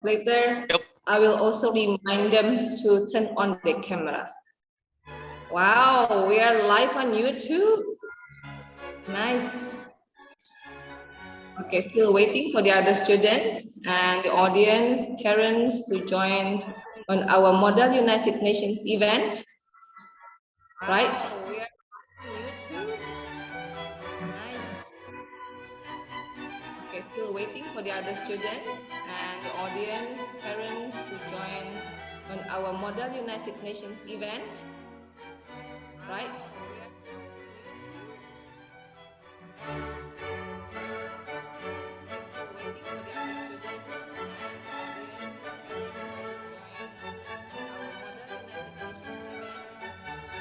Later, Yep. I will also remind them to turn on the camera. Wow, we are live on YouTube. Nice. Okay, still waiting for the other students and the audience, parents to join on our Model United Nations event. Right? We are on YouTube. Nice. Okay, still waiting for the other students and the audience, parents to join on our Model United Nations event. Right? We are on YouTube. Still waiting for the other students and the audience, parents to join on our Model United Nations event.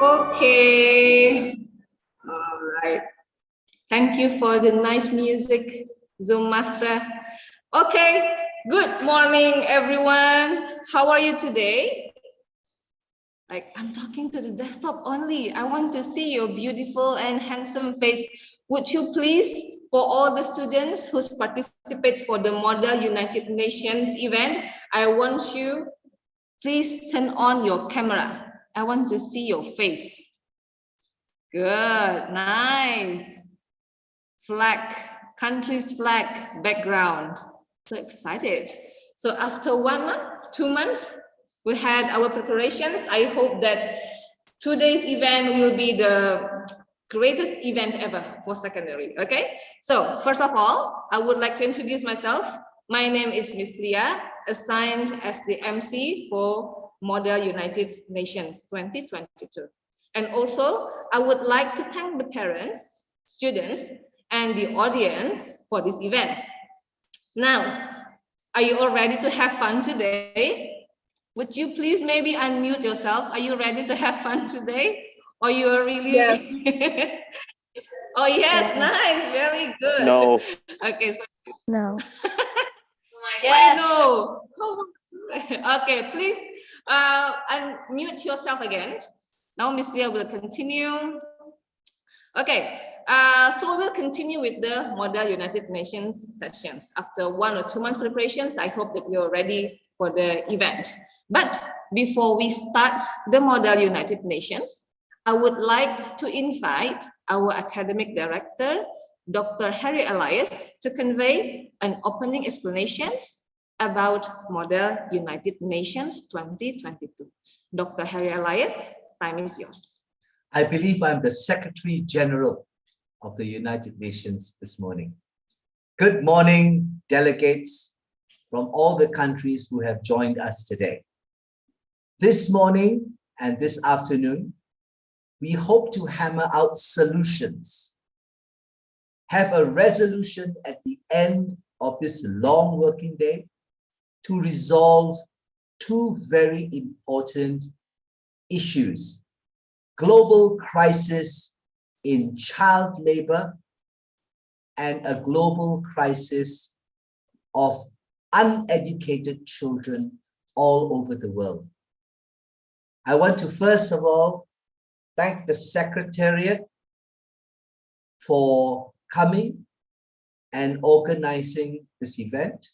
Okay. All right. Thank you for the nice music, Zoom Master. Okay. Good morning, everyone. How are you today? Like, I'm talking to the desktop only. I want to see your beautiful and handsome face. Would you please, for all the students who participate for the Model United Nations event, I want you, please turn on your camera. I want to see your face. Good, nice. Flag, country's flag background. So excited. So after 1 month, 2 months, we had our preparations. I hope that today's event will be the greatest event ever for secondary, okay? So first of all, I would like to introduce myself. My name is Miss Lia, assigned as the MC for Model United Nations 2022. And also, I would like to thank the parents, students, and the audience for this event. Now, are you all ready to have fun today? Would you please maybe unmute yourself? Are you ready to have fun today? Or you are really... Yes. Oh, yes, nice, very good. No. Okay, so... No. Yes. No. Okay, please unmute yourself again. Now Miss Leah will continue. Okay, so we'll continue with the Model United Nations sessions. After 1 or 2 months preparations, I hope that you're ready for the event. But before we start the Model United Nations, I would like to invite our academic director, Dr. Harry Elias, to convey an opening explanations about Model United Nations 2022. Dr. Harry Elias, time is yours. I believe I'm the Secretary General of the United Nations this morning. Good morning, delegates from all the countries who have joined us today. This morning and this afternoon, we hope to hammer out solutions, have a resolution at the end of this long working day to resolve two very important issues: global crisis in child labor and a global crisis of uneducated children all over the world. I want to first of all thank the Secretariat for coming and organizing this event.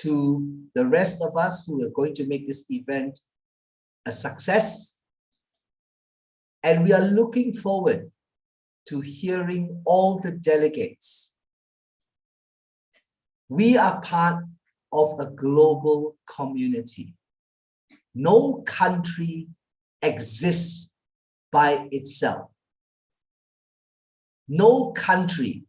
To the rest of us who are going to make this event a success. And we are looking forward to hearing all the delegates. We are part of a global community. No country exists by itself. No country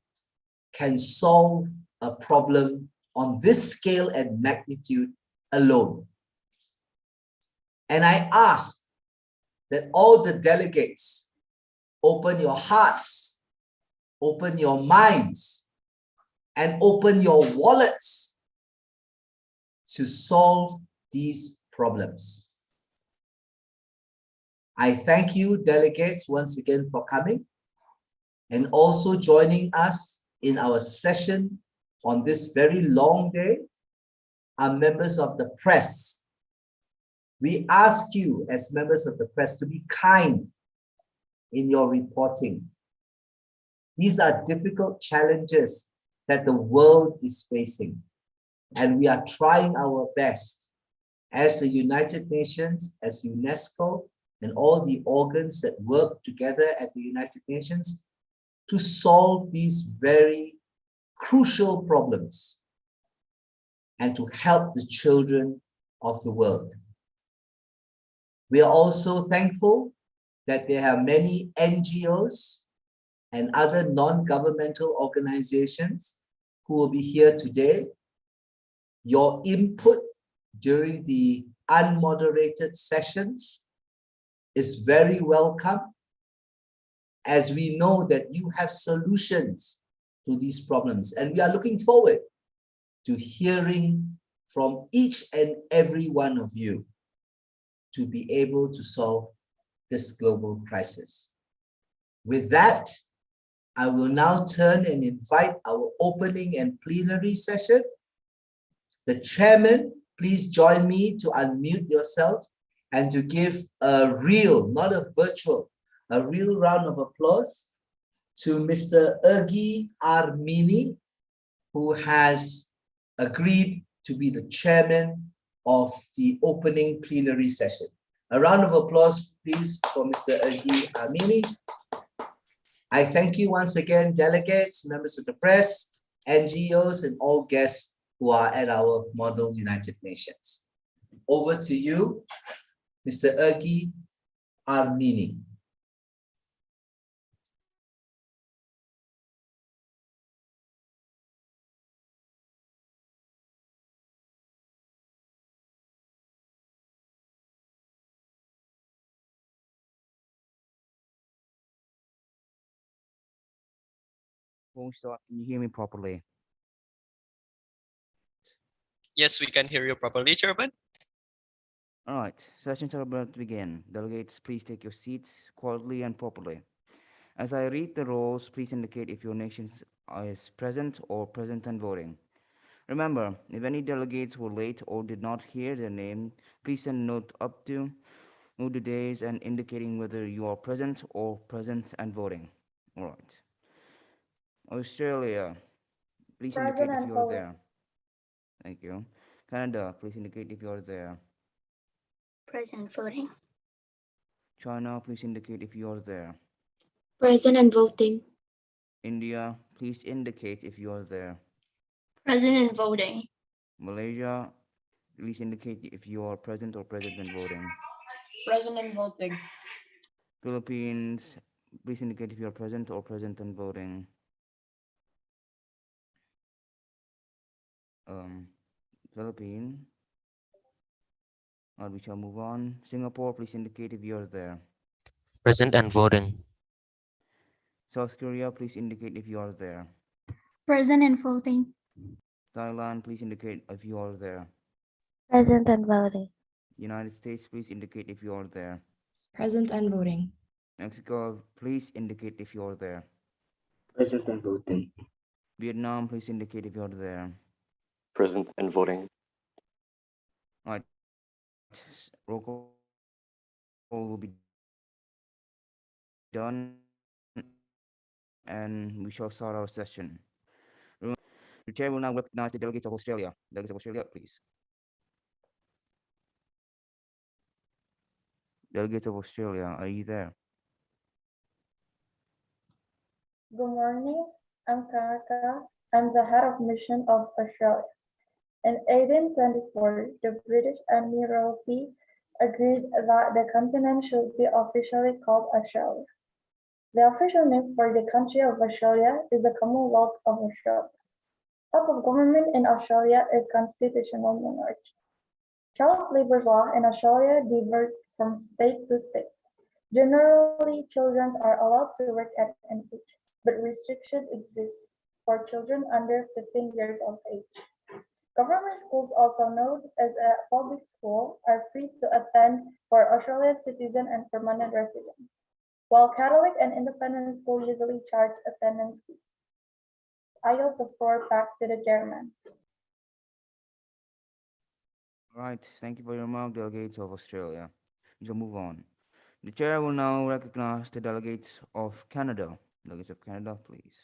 can solve a problem on this scale and magnitude alone. And I ask that all the delegates open your hearts, open your minds, and open your wallets to solve these problems. I thank you, delegates, once again for coming and also joining us in our session on this very long day. Our members of the press, we ask you as members of the press to be kind in your reporting. These are difficult challenges that the world is facing, and we are trying our best as the United Nations, as UNESCO, and all the organs that work together at the United Nations to solve these very crucial problems and to help the children of the world. We are also thankful that there are many NGOs and other non-governmental organizations who will be here today. Your input during the unmoderated sessions is very welcome, as we know that you have solutions to these problems. And we are looking forward to hearing from each and every one of you to be able to solve this global crisis. With that, I will now turn and invite our opening and plenary session. The chairman, please join me to unmute yourself and to give a real, not a virtual, a real round of applause to Mr. Ergi Armini, who has agreed to be the chairman of the opening plenary session. A round of applause, please, for Mr. Ergi Armini. I thank you once again, delegates, members of the press, NGOs, and all guests who are at our Model United Nations. Over to you, Mr. Ergi Armini. Phone start. Can you hear me properly? Yes, we can hear you properly, Chairman. All right, sessions are about to begin. Delegates, please take your seats quietly and properly. As I read the rolls, please indicate if your nation is present or present and voting. Remember, if any delegates were late or did not hear their name, please send note up to know the days and indicating whether you are present or present and voting. All right. Australia, please indicate if you are there. Thank you. Canada, please indicate if you are there. Present voting. China, please indicate if you are there. Present and voting. India, please indicate if you are there. Present and voting. Malaysia, please indicate if you are present or present and voting. Present and voting. Philippines, please indicate if you are present or present and voting. Philippines. We shall move on. Singapore, please indicate if you are there. Present and voting. South Korea, please indicate if you are there. Present and voting. Thailand, please indicate if you are there. Present and voting. United States, please indicate if you are there. Present and voting. Mexico, please indicate if you are there. Present and voting. Vietnam, please indicate if you are there. Present and voting. Right. Roll call will be done and we shall start our session. The chair will now recognize the delegates of Australia. Delegates of Australia, please. Delegates of Australia, are you there? Good morning, I'm Kanaka. I'm the head of mission of Australia. In 1824, the British Admiralty agreed that the continent should be officially called Australia. The official name for the country of Australia is the Commonwealth of Australia. Type of government in Australia is constitutional monarchy. Child labor law in Australia differs from state to state. Generally, children are allowed to work at any age, but restriction exists for children under 15 years of age. Government schools, also known as a public school, are free to attend for Australian citizens and permanent residents, while Catholic and independent schools usually charge attendance fees. I yield the floor back to the chairman. All right, thank you for your remark, delegates of Australia. We shall move on. The chair will now recognize the delegates of Canada. Delegates of Canada, please.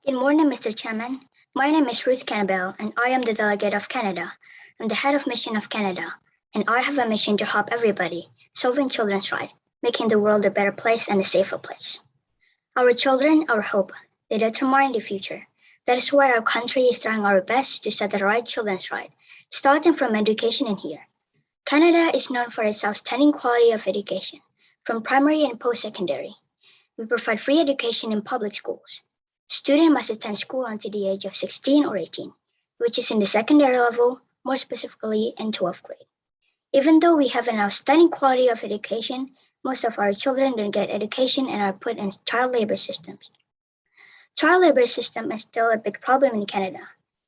Good morning, Mr. Chairman. My name is Ruth Cannabell, and I am the delegate of Canada. I'm the head of mission of Canada, and I have a mission to help everybody, solving children's rights, making the world a better place and a safer place. Our children, our hope, they determine the future. That is why our country is trying our best to set the right children's right, starting from education in here. Canada is known for its outstanding quality of education, from primary and post-secondary. We provide free education in public schools. Students must attend school until the age of 16 or 18, which is in the secondary level, more specifically in 12th grade. Even though we have an outstanding quality of education, most of our children don't get education and are put in child labor systems. Child labor system is still a big problem in Canada.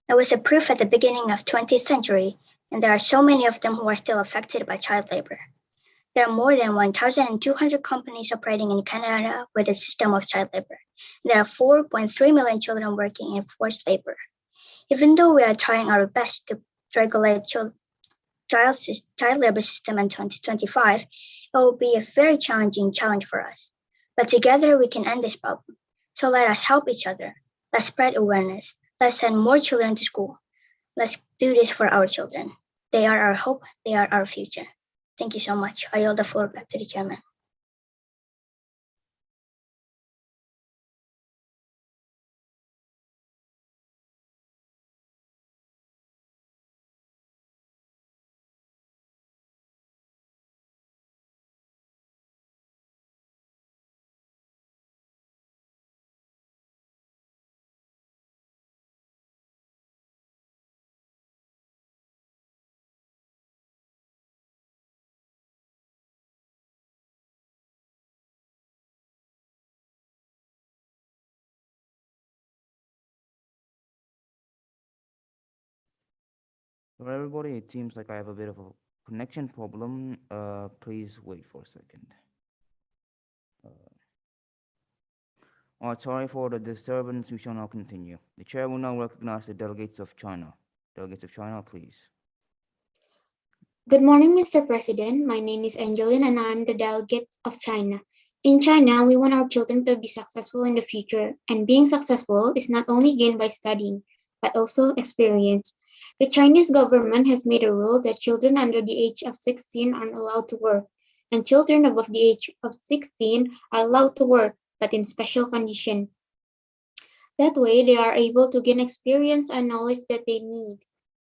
It was approved at the beginning of 20th century, and there are so many of them who are still affected by child labor. There are more than 1,200 companies operating in Canada with a system of child labor. There are 4.3 million children working in forced labor. Even though we are trying our best to regulate child labor system in 2025, it will be a very challenging challenge for us. But together we can end this problem. So let us help each other. Let's spread awareness. Let's send more children to school. Let's do this for our children. They are our hope. They are our future. Thank you so much. I yield the floor back to the chairman. For everybody, it seems like I have a bit of a connection problem. Please wait for a second. Sorry for the disturbance. We shall now continue. The chair will now recognize the delegates of China. Delegates of China, please. Good morning, Mr. President. My name is Angeline and I'm the delegate of China. In China, we want our children to be successful in the future, and being successful is not only gained by studying, but also experience. The Chinese government has made a rule that children under the age of 16 aren't allowed to work, and children above the age of 16 are allowed to work, but in special conditions. That way, they are able to gain experience and knowledge that they need.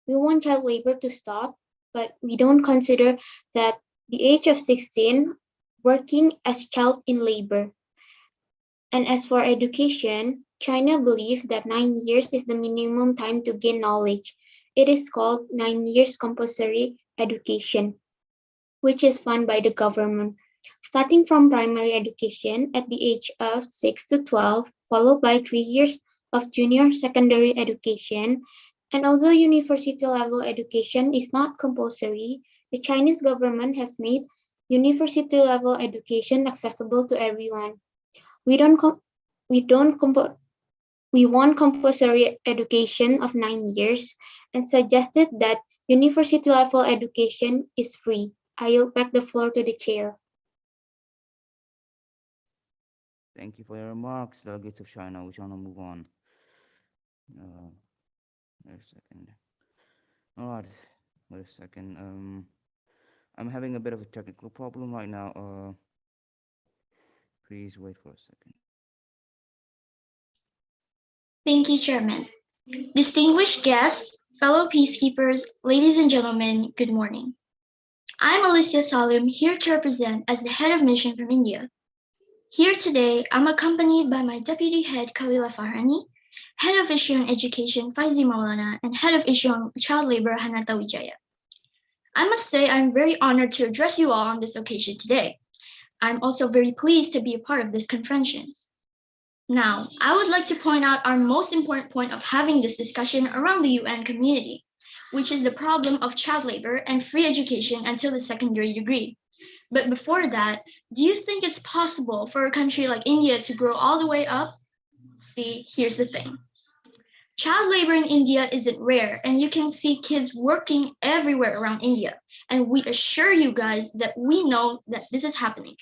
We want child labor to stop, but we don't consider that the age of 16 working as child in labor. And as for education, China believes that 9 years is the minimum time to gain knowledge. It is called 9 years compulsory education, which is funded by the government. Starting from primary education at the age of 6 to 12, followed by 3 years of junior secondary education. And although university level education is not compulsory, the Chinese government has made university level education accessible to everyone. We want compulsory education of 9 years and suggested that university level education is free. I yield back the floor to the chair. Thank you for your remarks, delegates of China. We shall now move on. Wait a second. All right, wait a second. I'm having a bit of a technical problem right now. Please wait for a second. Thank you, Chairman. Distinguished guests, fellow peacekeepers, ladies and gentlemen, good morning. I'm Alicia Salim, here to represent as the head of mission from India. Here today, I'm accompanied by my Deputy Head Khalila Farhani, Head of Issue on Education Faizi Maulana, and Head of Issue on Child Labor Hanata Wijaya. I must say I'm very honored to address you all on this occasion today. I'm also very pleased to be a part of this convention. Now, I would like to point out our most important point of having this discussion around the UN community, which is the problem of child labor and free education until the secondary degree. But before that, do you think it's possible for a country like India to grow all the way up? See, here's the thing. Child labor in India isn't rare, and you can see kids working everywhere around India. And we assure you guys that we know that this is happening.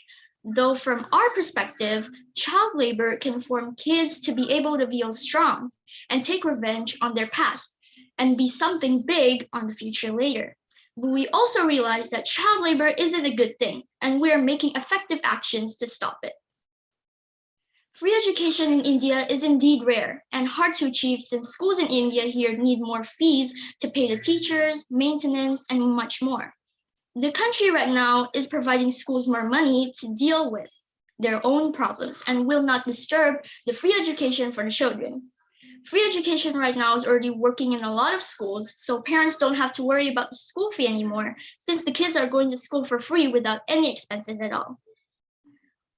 Though from our perspective, child labor can form kids to be able to feel strong and take revenge on their past and be something big on the future later. But we also realize that child labor isn't a good thing, and we are making effective actions to stop it. Free education in India is indeed rare and hard to achieve since schools in India here need more fees to pay the teachers, maintenance, and much more. The country right now is providing schools more money to deal with their own problems and will not disturb the free education for the children. Free education right now is already working in a lot of schools, so parents don't have to worry about the school fee anymore since the kids are going to school for free without any expenses at all.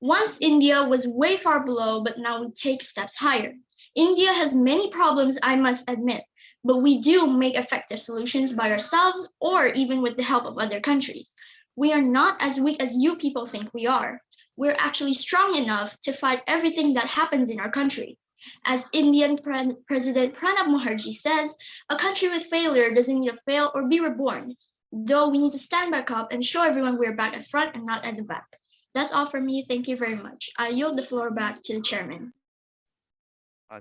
Once India was way far below, but now we take steps higher. India has many problems, I must admit, but we do make effective solutions by ourselves or even with the help of other countries. We are not as weak as you people think we are. We're actually strong enough to fight everything that happens in our country. As Indian President Pranab Mukherjee says, a country with failure doesn't need to fail or be reborn, though we need to stand back up and show everyone we're back at front and not at the back. That's all from me. Thank you very much. I yield the floor back to the chairman.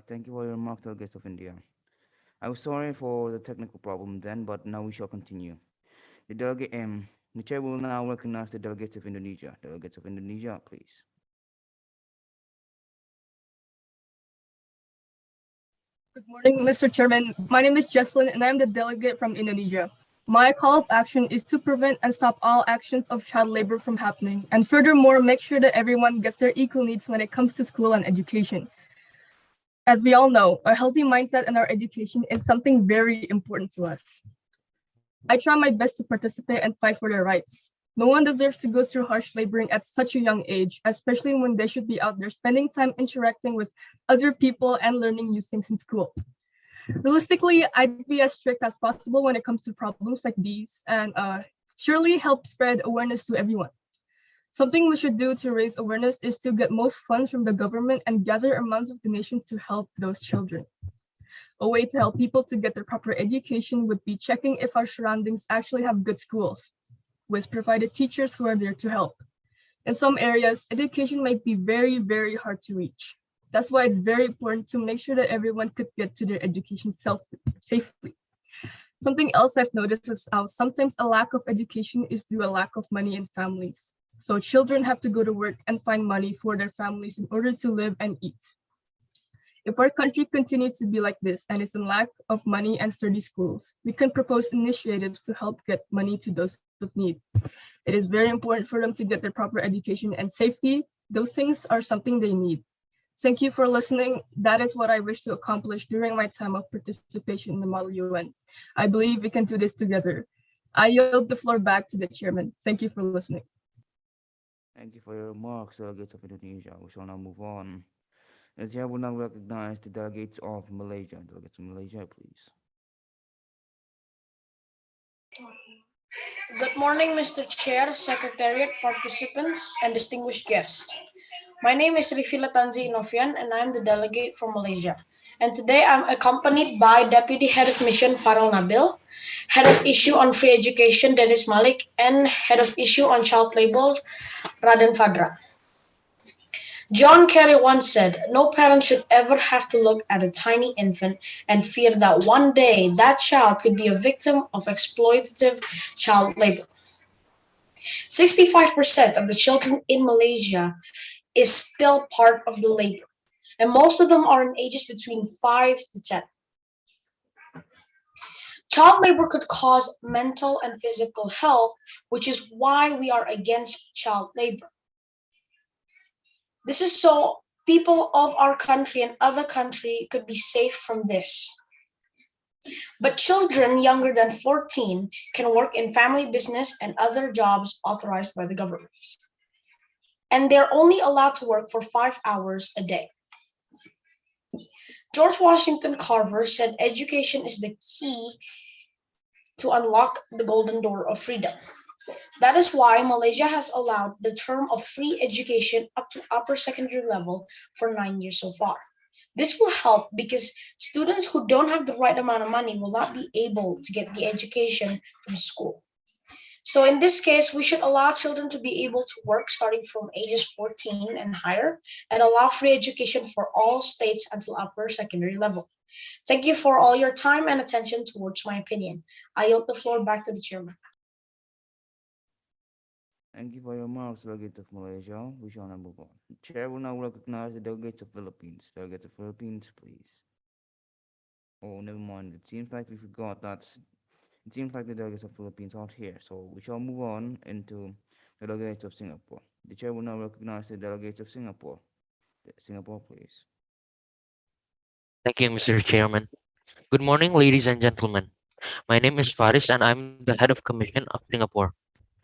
Thank you for your remark, delegates of India. I was sorry for the technical problem then, but now we shall continue. The chair will now recognize the delegates of Indonesia. Delegates of Indonesia, please. Good morning, Mr. Chairman. My name is Jesslyn, and I am the delegate from Indonesia. My call of action is to prevent and stop all actions of child labor from happening, and furthermore, make sure that everyone gets their equal needs when it comes to school and education. As we all know, a healthy mindset in our education is something very important to us. I try my best to participate and fight for their rights. No one deserves to go through harsh laboring at such a young age, especially when they should be out there spending time interacting with other people and learning new things in school. Realistically, I'd be as strict as possible when it comes to problems like these and surely help spread awareness to everyone. Something we should do to raise awareness is to get most funds from the government and gather amounts of donations to help those children. A way to help people to get their proper education would be checking if our surroundings actually have good schools, with provided teachers who are there to help. In some areas, education might be very, very hard to reach. That's why it's very important to make sure that everyone could get to their education safely. Something else I've noticed is how sometimes a lack of education is due to a lack of money in families. So children have to go to work and find money for their families in order to live and eat. If our country continues to be like this and is in lack of money and sturdy schools, we can propose initiatives to help get money to those of need. It is very important for them to get their proper education and safety. Those things are something they need. Thank you for listening. That is what I wish to accomplish during my time of participation in the Model UN. I believe we can do this together. I yield the floor back to the chairman. Thank you for listening. Thank you for your remarks, delegates of Indonesia. We shall now move on. The chair will now recognize the delegates of Malaysia. Delegates of Malaysia, please. Good morning, Mr. Chair, Secretariat, participants, and distinguished guests. My name is Rifila Tanzi Novian, and I'm the delegate from Malaysia. And today I'm accompanied by Deputy Head of Mission Farel Nabil, Head of Issue on Free Education Dennis Malik, and Head of Issue on Child Labor Raden Fadra. John Kerry once said, "No parent should ever have to look at a tiny infant and fear that one day that child could be a victim of exploitative child labor." 65% of the children in Malaysia is still part of the labor, and most of them are in ages between 5 to 10. Child labor could cause mental and physical health, which is why we are against child labor. This is so people of our country and other country could be safe from this. But children younger than 14 can work in family business and other jobs authorized by the government. And they're only allowed to work for 5 hours a day. George Washington Carver said education is the key to unlock the golden door of freedom. That is why Malaysia has allowed the term of free education up to upper secondary level for 9 years so far. This will help because students who don't have the right amount of money will not be able to get the education from school. So in this case, we should allow children to be able to work starting from ages 14 and higher and allow free education for all states until upper secondary level. Thank you for all your time and attention towards my opinion. I yield the floor back to the chairman. Thank you for your remarks, Delegate of Malaysia. We shall now move on. The chair will now recognize the delegates of Philippines. Delegates of Philippines, please. Oh, never mind. It seems like we forgot that. It seems like the delegates of Philippines aren't here, so we shall move on into the delegates of Singapore. The chair will now recognize the delegates of Singapore. Singapore, please. Thank you, Mr. Chairman. Good morning, ladies and gentlemen. My name is Faris and I'm the head of commission of Singapore.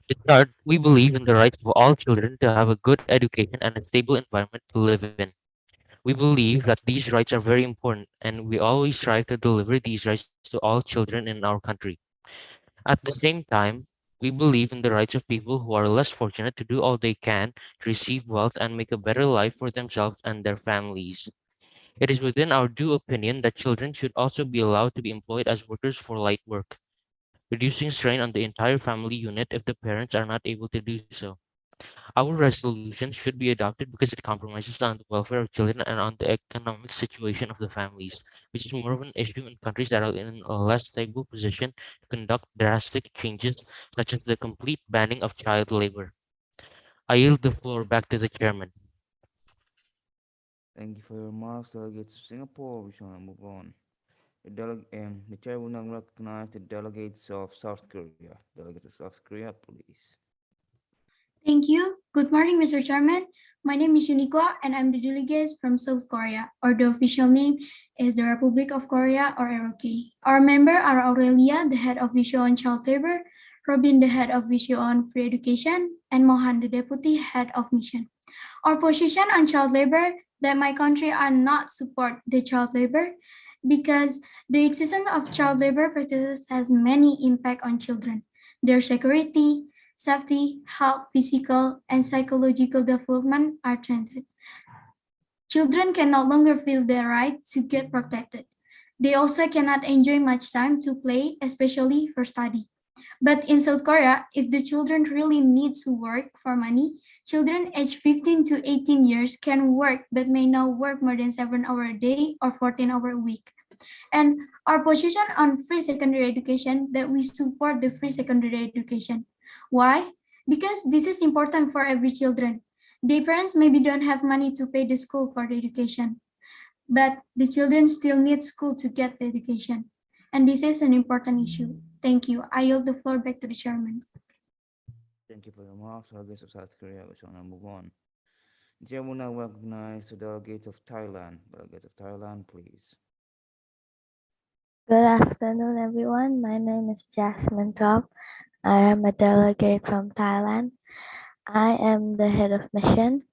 To start, we believe in the rights of all children to have a good education and a stable environment to live in. We believe that these rights are very important and we always strive to deliver these rights to all children in our country. At the same time, we believe in the rights of people who are less fortunate to do all they can to receive wealth and make a better life for themselves and their families. It is within our due opinion that children should also be allowed to be employed as workers for light work, reducing strain on the entire family unit if the parents are not able to do so. Our resolution should be adopted because it compromises on the welfare of children and on the economic situation of the families, which is more of an issue in countries that are in a less stable position to conduct drastic changes, such as the complete banning of child labor. I yield the floor back to the chairman. Thank you for your remarks, delegates of Singapore. We shall now move on. The chair will now recognize the delegates of South Korea. Delegates of South Korea, please. Thank you. Good morning, Mr. Chairman. My name is Uniqua and I'm the delegate from South Korea, or the official name is the Republic of Korea, or ROK. Our members are Aurelia, the head of issue on child labor, Robin, the head of issue on free education, and Mohan, the deputy head of mission. Our position on child labor that my country are not support the child labor because the existence of child labor practices has many impact on children, their security, safety, health, physical, and psychological development are threatened. Children can no longer feel their right to get protected. They also cannot enjoy much time to play, especially for study. But in South Korea, if the children really need to work for money, children aged 15 to 18 years can work but may not work more than 7 hours a day or 14 hours a week. And our position on free secondary education that we support the free secondary education. Why? Because this is important for every children. Their parents maybe don't have money to pay the school for the education, but the children still need school to get the education. And this is an important issue. Thank you. I yield the floor back to the chairman. Thank you for your remarks, delegates of South Korea. We shall now move on. The chair will now recognize the delegates of Thailand. Delegates of Thailand, please. Good afternoon, everyone. My name is Jasmine Tom. I am a delegate from Thailand. I am the head of mission.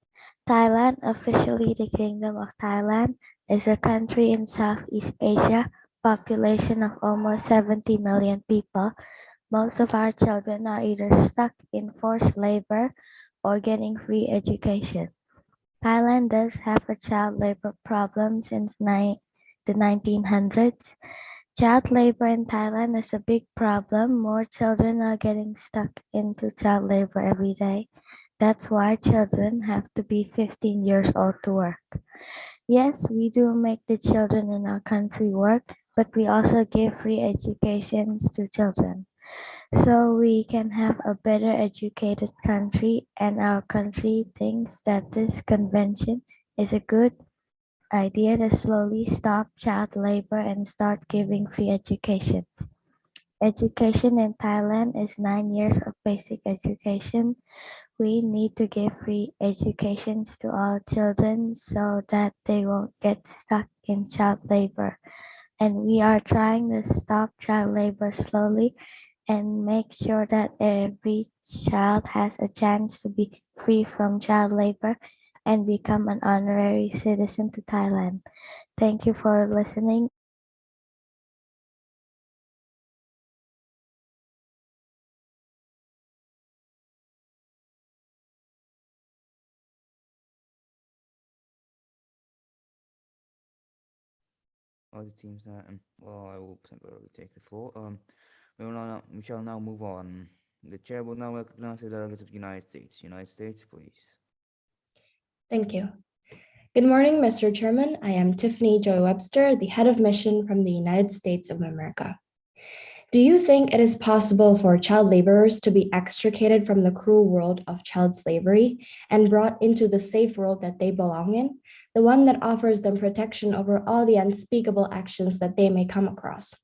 Thailand, officially the Kingdom of Thailand, is a country in Southeast Asia, population of almost 70 million people. Most of our children are either stuck in forced labor or getting free education. Thailand does have a child labor problem since the 1900s. Child labor in Thailand is a big problem. More children are getting stuck into child labor every day. That's why children have to be 15 years old to work. Yes, we do make the children in our country work, but we also give free educations to children. So we can have a better educated country, and our country thinks that this convention is a good idea to slowly stop child labor and start giving free education. Education in Thailand is 9 years of basic education, we need to give free educations to all children so that they won't get stuck in child labor. And we are trying to stop child labor slowly and make sure that every child has a chance to be free from child labor and become an honorary citizen to Thailand. Thank you for listening. All the teams that, well, I will temporarily take the floor. We shall now move on. The chair will now recognize the delegates of the United States. United States, please. Thank you. Good morning, Mr. Chairman. I am Tiffany Joy Webster, the head of mission from the United States of America. Do you think it is possible for child laborers to be extricated from the cruel world of child slavery and brought into the safe world that they belong in, the one that offers them protection over all the unspeakable actions that they may come across?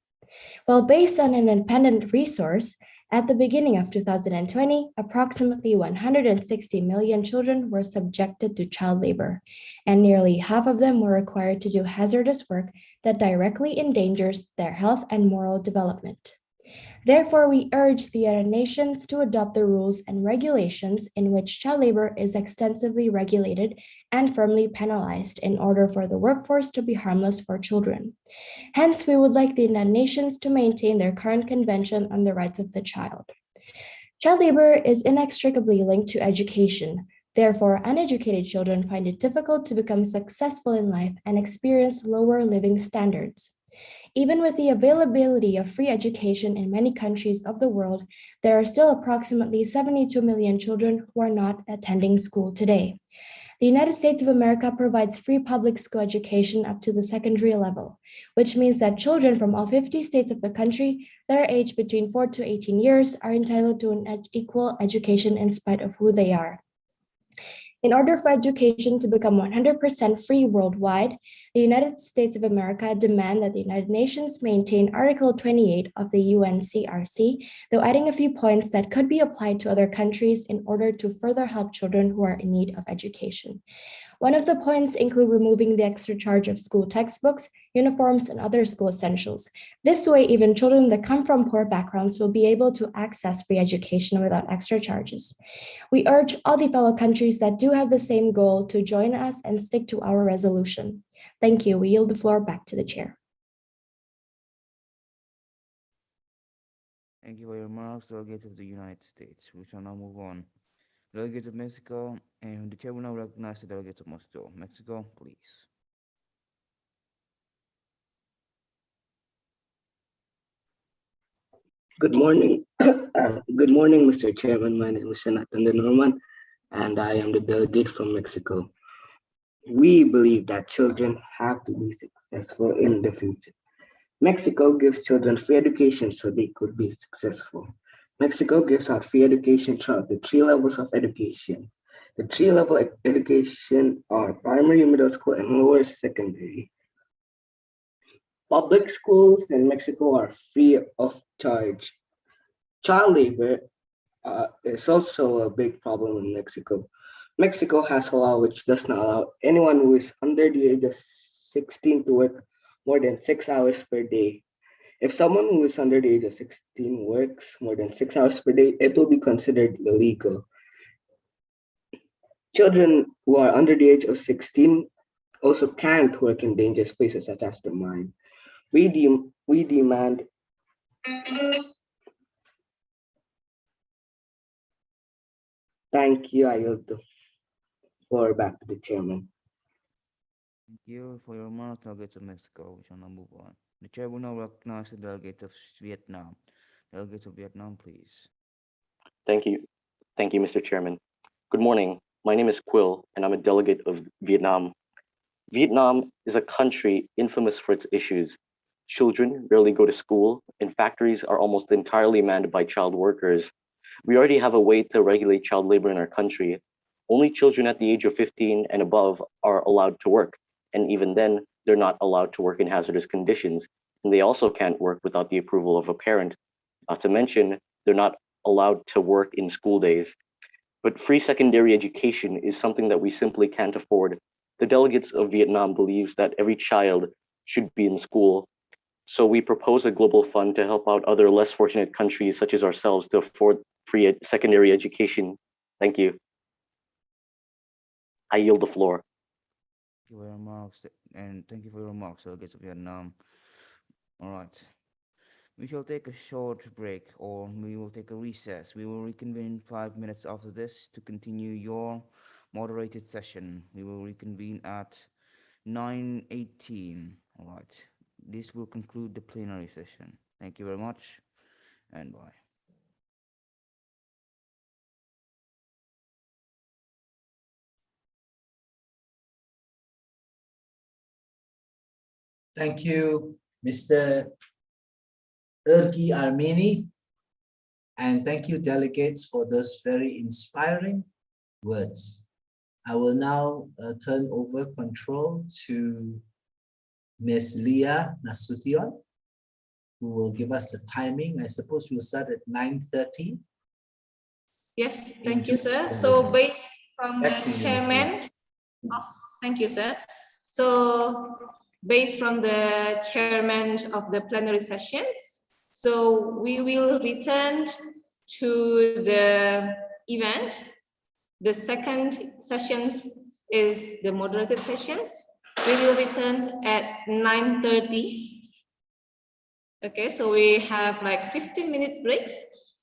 Well, based on an independent resource, at the beginning of 2020, approximately 160 million children were subjected to child labor, and nearly half of them were required to do hazardous work that directly endangers their health and moral development. Therefore, we urge the United Nations to adopt the rules and regulations in which child labor is extensively regulated and firmly penalized in order for the workforce to be harmless for children. Hence, we would like the United Nations to maintain their current Convention on the Rights of the Child. Child labor is inextricably linked to education. Therefore, uneducated children find it difficult to become successful in life and experience lower living standards. Even with the availability of free education in many countries of the world, there are still approximately 72 million children who are not attending school today. The United States of America provides free public school education up to the secondary level, which means that children from all 50 states of the country that are aged between 4 to 18 years are entitled to an equal education in spite of who they are. In order for education to become 100% free worldwide, the United States of America demand that the United Nations maintain Article 28 of the UNCRC, though adding a few points that could be applied to other countries in order to further help children who are in need of education. One of the points include removing the extra charge of school textbooks, uniforms, and other school essentials. This way, even children that come from poor backgrounds will be able to access free education without extra charges. We urge all the fellow countries that do have the same goal to join us and stick to our resolution. Thank you. We yield the floor back to the chair. Thank you for your remarks, delegates of the United States. We shall now move on. Delegates of Mexico, and the chair will now recognize the delegates of Mexico. Mexico, please. Good morning. Good morning, Mr. Chairman. My name is Jonathan De Norman, and I am the delegate from Mexico. We believe that children have to be successful in the future. Mexico gives children free education so they could be successful. Mexico gives out free education throughout the 3 levels of education. The 3-level education are primary, middle school, and lower secondary. Public schools in Mexico are free of charge. Child labor is also a big problem in Mexico. Mexico has a law which does not allow anyone who is under the age of 16 to work more than 6 hours per day. If someone who is under the age of 16 works more than 6 hours per day, it will be considered illegal. Children who are under the age of 16 also can't work in dangerous places such as the mine. We demand Thank you. I yield the floor back to the chairman. Thank you for your remarks, delegates of Mexico. We shall now move on. The chair will now recognize the delegate of Vietnam. Delegates of Vietnam, please. Thank you. Thank you, Mr. Chairman. Good morning. My name is Quill, and I'm a delegate of Vietnam. Vietnam is a country infamous for its issues. Children rarely go to school, and factories are almost entirely manned by child workers. We already have a way to regulate child labor in our country. Only children at the age of 15 and above are allowed to work, and even then, they're not allowed to work in hazardous conditions, and they also can't work without the approval of a parent. Not to mention, they're not allowed to work in school days. but free secondary education is something that we simply can't afford. The delegates of Vietnam believes that every child should be in school. So we propose a global fund to help out other less fortunate countries such as ourselves to afford free secondary education. Thank you. I yield the floor. Thank you for your remarks, and thank you for your remarks, delegates of Vietnam. All right. We shall take a short break, or we will take a recess. We will reconvene 5 minutes after this to continue your moderated session. We will reconvene at 9:18. All right. This will conclude the plenary session. Thank you very much, and bye. Thank you, Mr. Ergi Armeni. And thank you, delegates, for those very inspiring words. I will now turn over control to Ms. Leah Nasution, who will give us the timing. I suppose we'll start at 9:30. Yes, thank you, sir. So based from the chairman, thank you, sir. So based from the chairman of the plenary sessions, so we will return to the event. The second sessions is the moderated sessions. We will return at 9:30. Okay, so we have like 15 minutes breaks,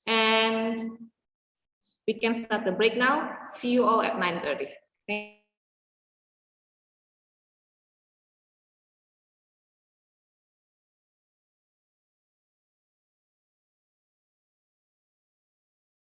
and we can start the break now. See you all at 9:30. Thank you.